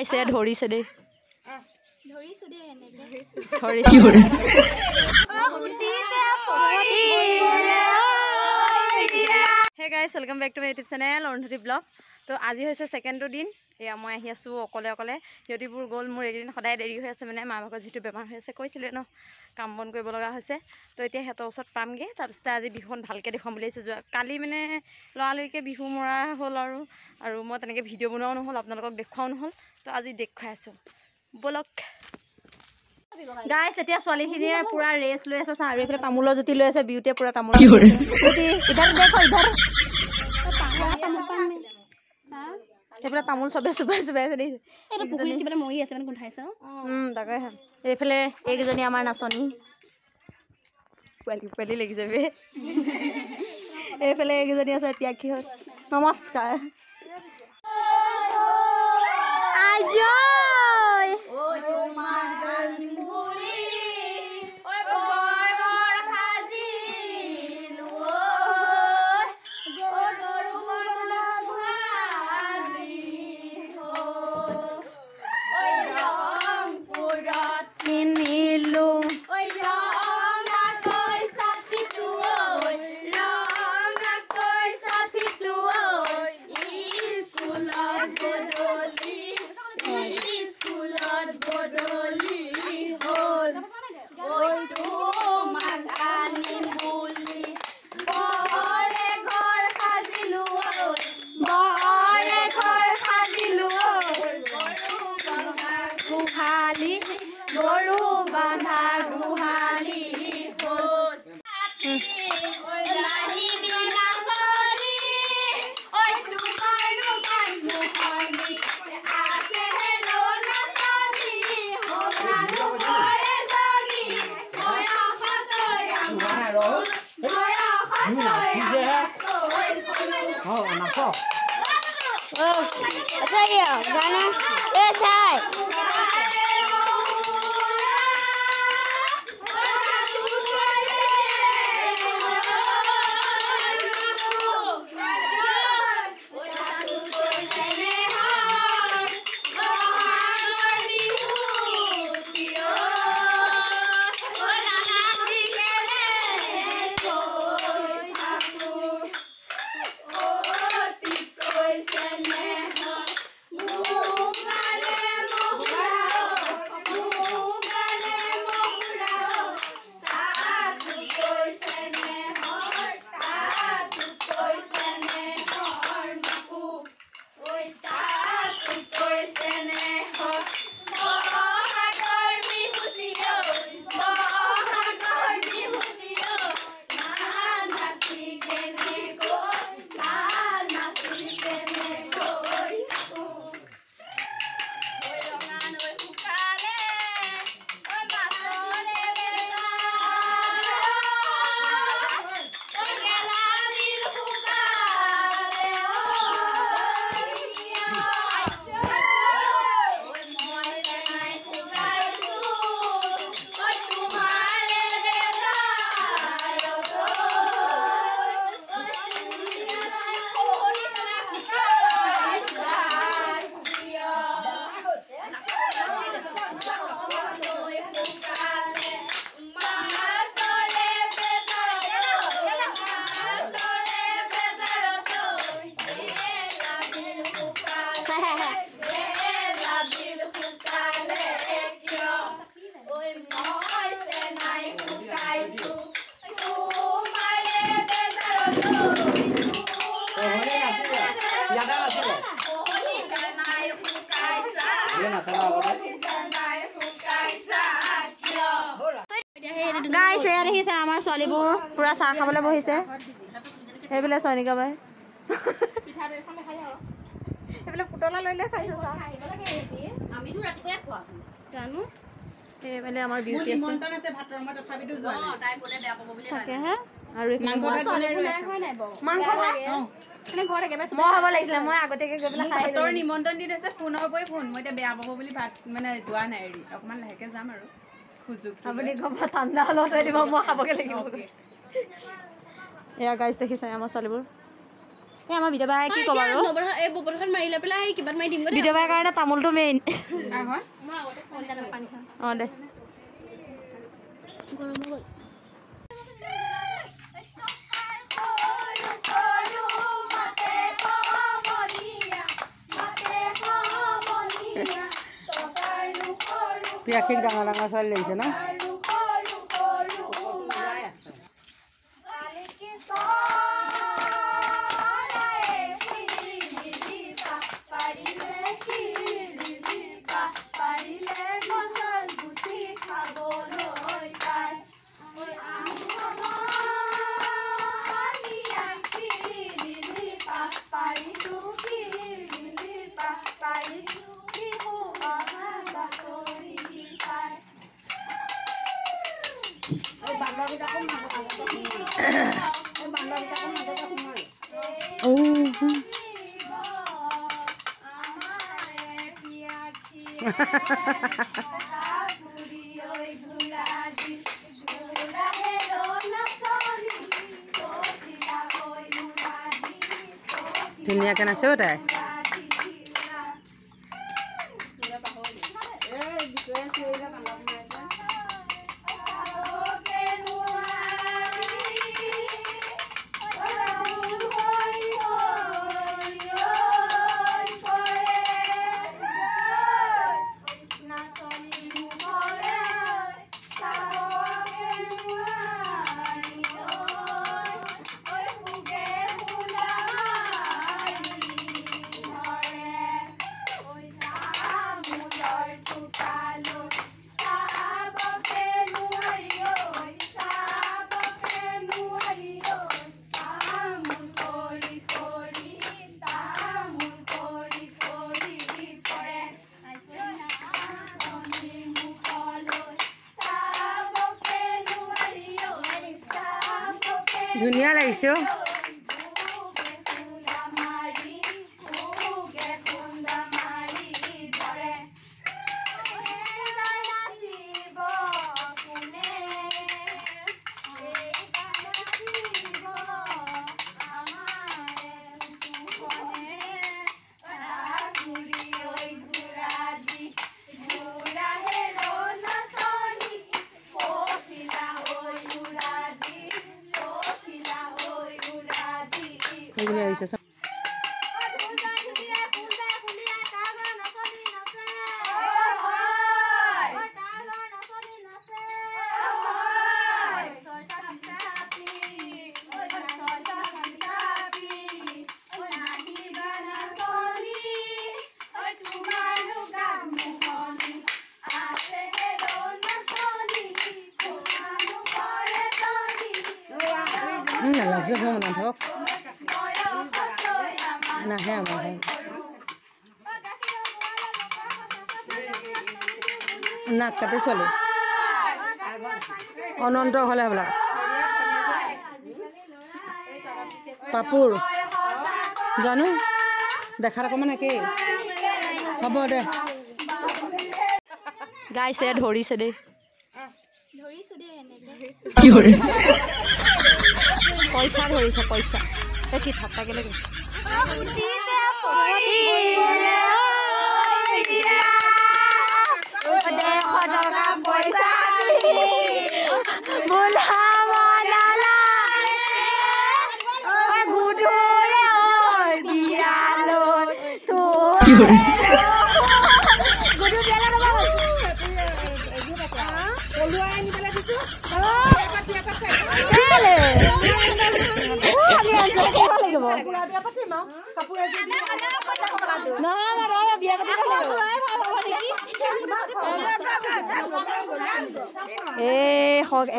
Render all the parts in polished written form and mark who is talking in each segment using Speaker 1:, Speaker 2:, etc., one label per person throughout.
Speaker 1: খাইছে ধৰিছে দেই
Speaker 2: ধৰিছো দে এনেকে
Speaker 1: Hey guys, welcome back to my YouTube channel Orunduti Vlog. তো আজি হৈছে সেকেন্ড দিন এয়া মই আহি আছো অকলে অকলে সিহঁতিবোৰ গ'ল মোৰ এদিন সদায় দেৰি হৈ আছে মানে মা ভাগৰ যিটো বেমাৰ হৈ আছে কৈছিলে ন কাম বন কৰিব লগা হৈছে তো এতিয়া হেতৰ ওচৰত পামগে তাৰপিছত আজি বিহুখন ভালকে দেখুৱাম বুলি আহিছো কালি মানে লৰালৈকে বিহু মৰা হ'ল আৰু মই তেনেকে ভিডিঅ' বনোৱাও নহ'ল আপোনালোকক দেখুৱাও নহ'ল তো আজি দেখুৱাই আছো বলক গাইস এতিয়া ছোৱালীখিনিয়ে পুৰা ৰেস লৈ আছে আৰু এইফালে তামোলৰ জুতি লৈ আছে বিউটিয়ে পুৰা তামোল ইধাৰ দেখো ইধাৰ এইফালে তামোল চবে চুবাই চুবাই আছে দেই
Speaker 2: এটা পুকুৰীত কিবা মৰি আছে মানে গোন্ধাইছে
Speaker 1: তাকে এইফালে এইকেইজনী আমাৰ নাচনী পোৱালি লাগি যাবে এইফালে এইকেইজনী আছে ত্যাগীহঁত নমস্কাৰ গাইছ এয়া দেখিছে আমাৰ ছোৱালীবোৰ পুৰা চাহ খাবলৈ বহিছে সেইফালে চয়নিকা বাই এইফালে পুতলা লৈ লৈ খাইছে চাহ
Speaker 2: আমিতো ৰাতিপুৱাই খোৱা জানো
Speaker 1: এইফালে আমাৰ বিউটি আছে
Speaker 3: নিমন্ত্ৰণ আছে ভাতৰ মই তথাপিতো যোৱা নাই
Speaker 2: তাই ক'লে বেয়া পাব বুলি
Speaker 1: তাকে হে আৰু
Speaker 3: মাংস ভাত বনাই ৰৈ আছে
Speaker 1: মাংস ভাত
Speaker 2: মানে ঘৰত একেবাৰে
Speaker 1: মই হ'ব লাগিছিলে মই আগতীয়াকৈ গৈ পেলাই খাই
Speaker 3: ভাতৰ নিমন্ত্ৰণ দি দিছে ফোনৰ পৰাই ফোন মই এতিয়া বেয়া পাব বুলি ভাত মানে যোৱা নাই এৰি অকণমান লাহেকৈ যাম আৰু সুযোগ
Speaker 1: আপুনি গম ঠাণ্ডা হ'লেও থৈ দিব মই খাবগৈ লাগিব এয়া গাইছ দেখিছে আমাৰ ছোৱালীবোৰ আমাৰ বিদেবাই কি ক'ব আৰু
Speaker 2: এই ববৰখন মাৰি লৈ পেলাই কিবা মাৰি দিম
Speaker 1: বিদেবাৰ কাৰণে তামোলটো মেইন অঁ দে
Speaker 4: পিয়াখিক ডাঙৰ ডাঙৰ ছোৱালী লাগিছে ন ধুনীয়াকৈ নাচে অ' তাই ধুনীয়া লাগিছে অ' সেইখিনি আহিছে লাগছে ভ্ৰমণ হওক নাহে আমাৰ নাক কাটি চলে অনন্ত হ'লে হ'বলা পাপুৰ জানো দেখাত অকণমান একেই হ'ব দে
Speaker 1: গাইছে ধৰিছে দেই পইচা ধৰিছে পইচা এই কি ঠাট্টাকে লাগে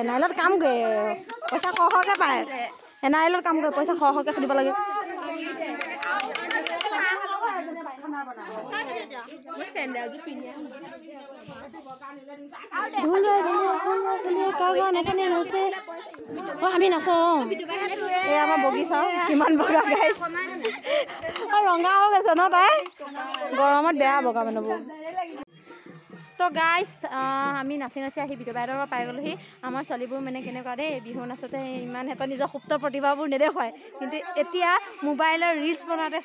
Speaker 1: এনআইলত কাম কৰে পইচা সৰহকৈ পায় এনআইলত কাম কৰে পইচা সৰহকৈ সুধিব লাগে আমি নাচো এই আমাৰ বগিচা কিমান বগা গাইছ ৰঙা হৈ গৈছে ন তাই গৰমত বেয়া বগা মানুহবোৰ তো গাইজ আমি নাচি নাচি আহি বিটু বাইদেউৰ পৰা পাই গ'লোহি আমাৰ ছোৱালীবোৰ মানে কেনেকুৱা দেই বিহু নাচতে ইমান সিহঁতৰ নিজৰ সুপ্ত প্ৰতিভাবোৰ নেদেখুৱায় কিন্তু এতিয়া মোবাইলৰ ৰিলচ বনাওঁতে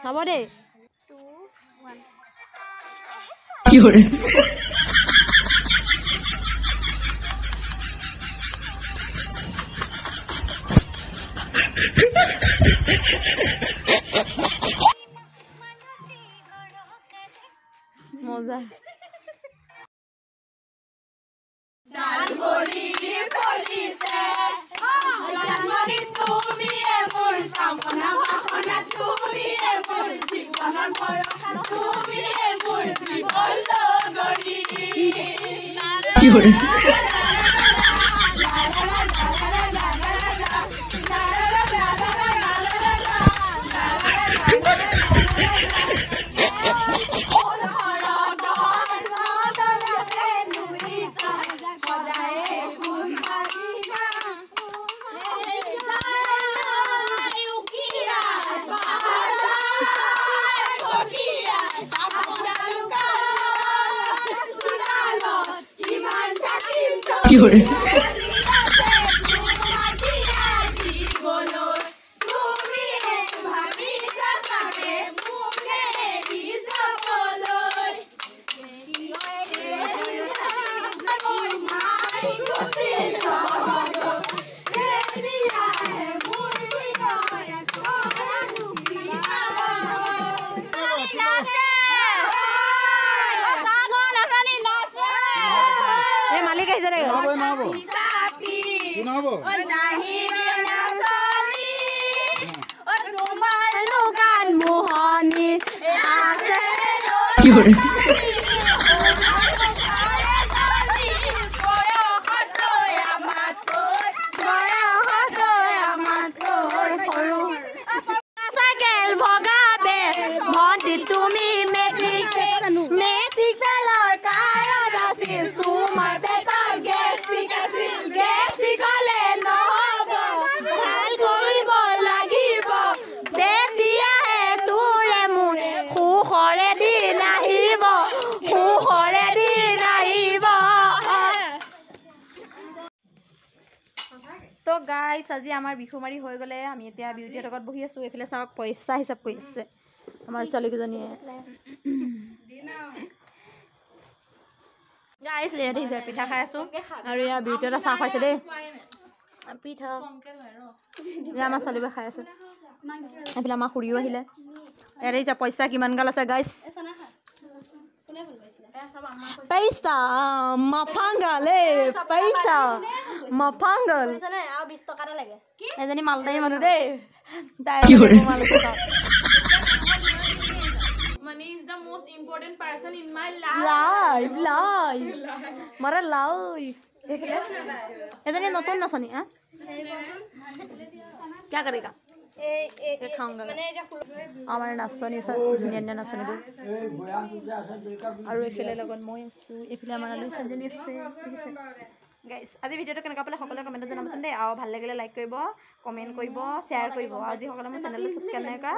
Speaker 1: চাব দেই মজা মালিক আহিছে দেই মোহনী আছে তুমি মেট্ৰিক ফেলৰ কাৰণ আছিল তোমাৰ পেটৰ গেষ্টিক হ'লে নহ'ব ভাল কৰিব লাগিব তেতিয়াহে তোৰে মোৰ সুখৰে দিন আহিব তো গাইছ আজি আমাৰ বিহু মাৰি হৈ গ'লে আমি এতিয়া বিউটিহঁতৰ লগত বহি আছোঁ এইফালে চাওক পইচা হিচাপ কৰি আছে আমাৰ ছোৱালীকেইজনীয়ে গাইছ ইয়াত দেখিছে পিঠা খাই আছোঁ আৰু ইয়াৰ বিউটিহঁতে চাহ খাইছে দেই পিঠা এয়া আমাৰ ছোৱালীবোৰে খাই আছে এইফালে আমাৰ খুৰীও আহিলে ইয়াত দেখিছে পইচা কিমান গাল আছে গাইছ পইচা মাফাংগাল পইচা মাফাংগাল এজনী মালদাৰী মানুহ দেই তাই মাল আছে চাওক
Speaker 2: Money is the most important person in my life.
Speaker 1: Life. Mara life. Ejani नतुन नाचनी हां क्या करेगा ये खाऊंगा আমার নাচনি ধুনীয়া ধুনীয়া নাচনিবোৰ আৰু এফালে লগত মই আছোঁ এফালে আমাৰ আলু চাজনি আছে গাইছ আজি ভিডিঅ'টো কেনেকুৱা পালে সকলোৱে কমেণ্টত জনাবচোন দেই আৰু ভাল লাগিলে লাইক কৰিব কমেণ্ট কৰিব শ্বেয়াৰ কৰিব আৰু যিসকলে মোৰ চেনেলটো ছাবস্ক্ৰাইব নাই কৰা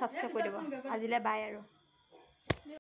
Speaker 1: ছাবস্ক্ৰাইব কৰি দিব আজিলৈ বাই আৰু